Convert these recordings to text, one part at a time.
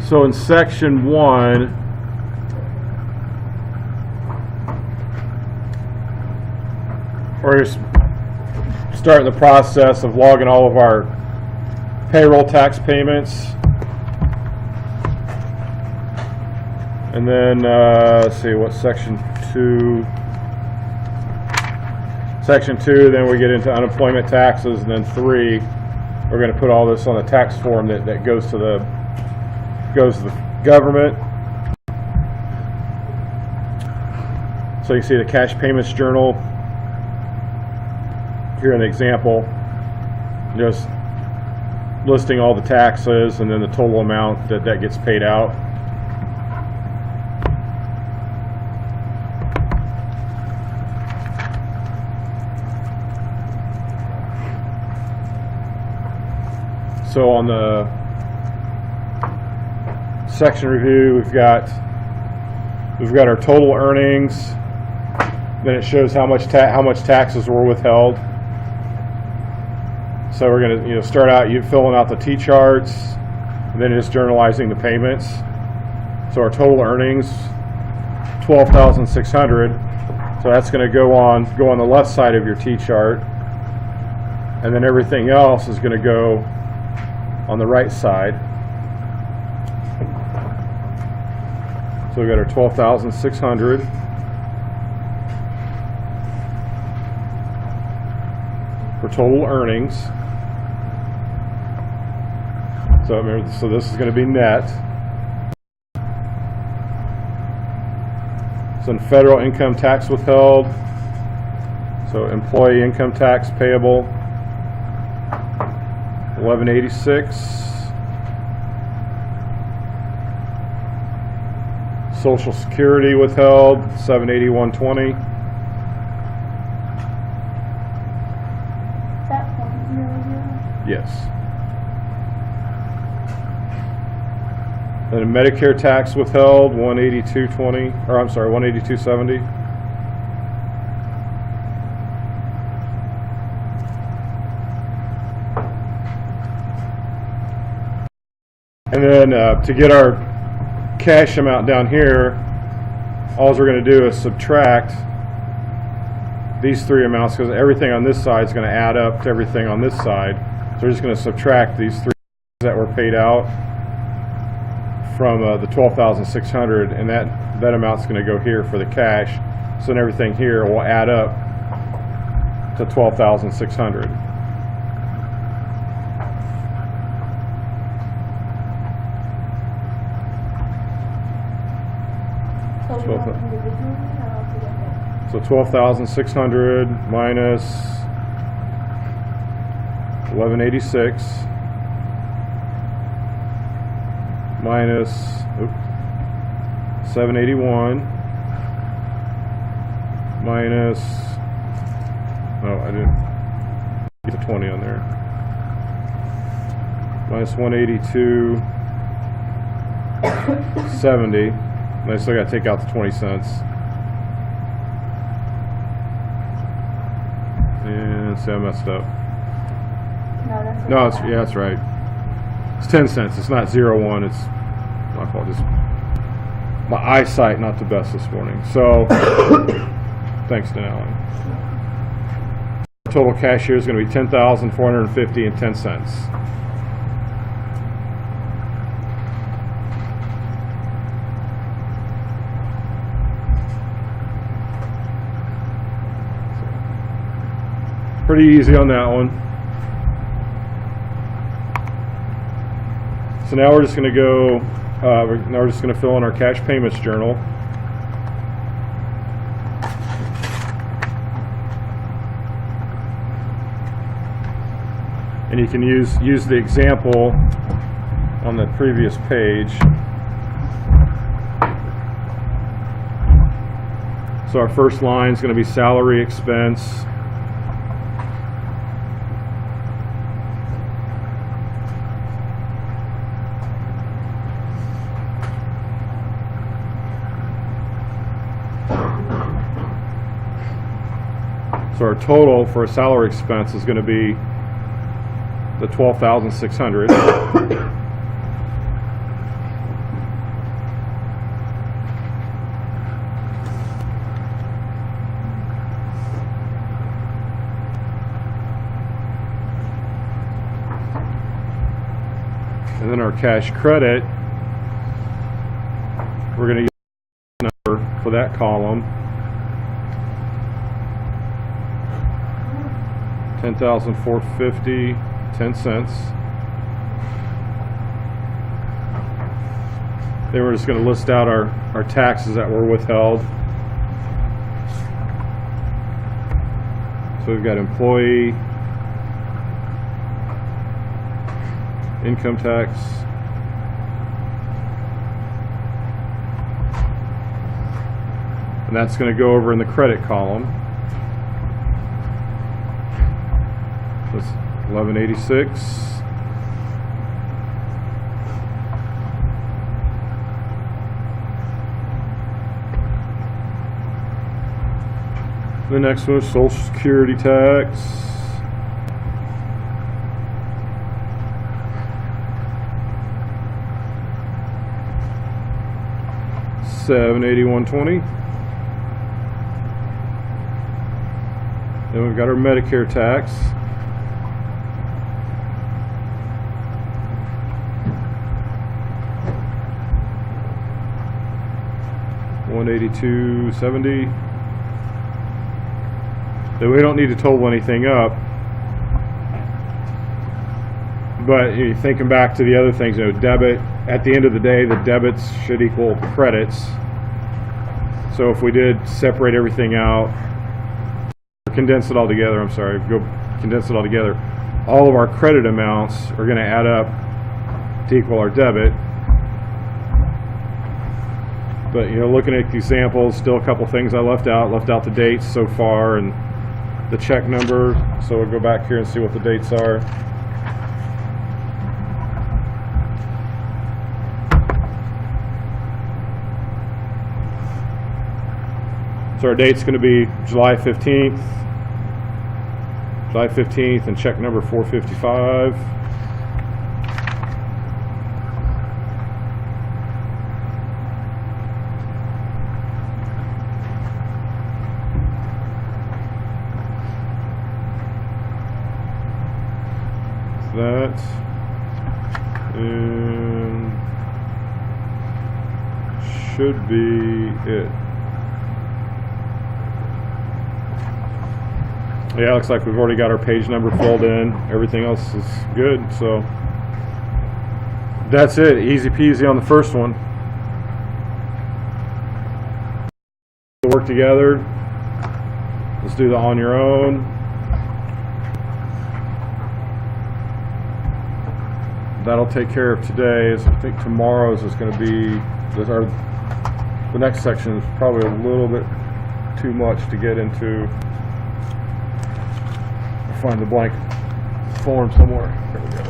So in section 1, we're just starting the process of logging all of our payroll tax payments. And then, let's see, what's section 2? Section 2, then we get into unemployment taxes, and then 3, we're going to put all this on the tax form that goes to the government. So you see the cash payments journal here, an example, just listing all the taxes and then the total amount that gets paid out. So on the section review, we've got our total earnings. Then it shows how much taxes were withheld. So we're going to start out filling out the T charts, and then just journalizing the payments. So our total earnings, $12,600. So that's going to go on the left side of your T chart, and then everything else is going to go on the right side. So we got our $12,600. For total earnings. So this is going to be net. So in federal income tax withheld, so employee income tax payable, $1186. Social Security withheld, $781.20. Yes. And Medicare tax withheld, $182.20, or I'm sorry, $182.70. And then to get our cash amount down here, all we're going to do is subtract these 3 amounts, because everything on this side is going to add up to everything on this side. So we're just going to subtract these 3 that were paid out from the $12,600, and that amount's going to go here for the cash. So then everything here will add up to $12,600. So 12,600 minus 1186 minus 781 minus, oh, I didn't get the 20 on there, minus 182.70, and I still got to take out the 20 cents. And see, I messed up. No, that's right. It's 10 cents. It's not 0.1. It's my fault. Just my eyesight not the best this morning. So thanks, Denellen. Total cash here is going to be $10,450.10. Pretty easy on that one. So now we're just going to go. Now we're just going to fill in our cash payments journal. And you can use the example on the previous page. So our first line is going to be salary expense. So our total for a salary expense is going to be the 12,600. And then our cash credit, we're going to use the number for that column. 10,450, 10 cents. Then we're just going to list out our taxes that were withheld. So we've got employee, income tax, and that's going to go over in the credit column. That's 1186. The next one is Social Security tax. $781.20. Then we've got our Medicare tax. $182.70. Then we don't need to total anything up. But you know, thinking back to the other things, you know, debit, at the end of the day, the debits should equal credits. So if we did separate everything out, condense it all together, I'm sorry, condense it all together, all of our credit amounts are going to add up to equal our debit. But, you know, looking at the examples, still a couple things I left out the dates so far and the check number. So we'll go back here and see what the dates are. So our date's going to be July 15th. July 15th and check number 455. That and should be it. Yeah, looks like we've already got our page number filled in. Everything else is good, so that's it. Easy peasy on the first one. Work together. Let's do the on your own. That'll take care of today's. I think tomorrow's is going to be the next section is probably a little bit too much to get into. I'll find the blank form somewhere. There we go.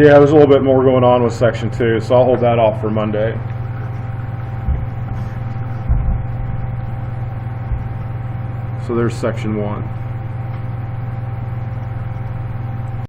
Yeah, there's a little bit more going on with section 2, so I'll hold that off for Monday. So there's section 1.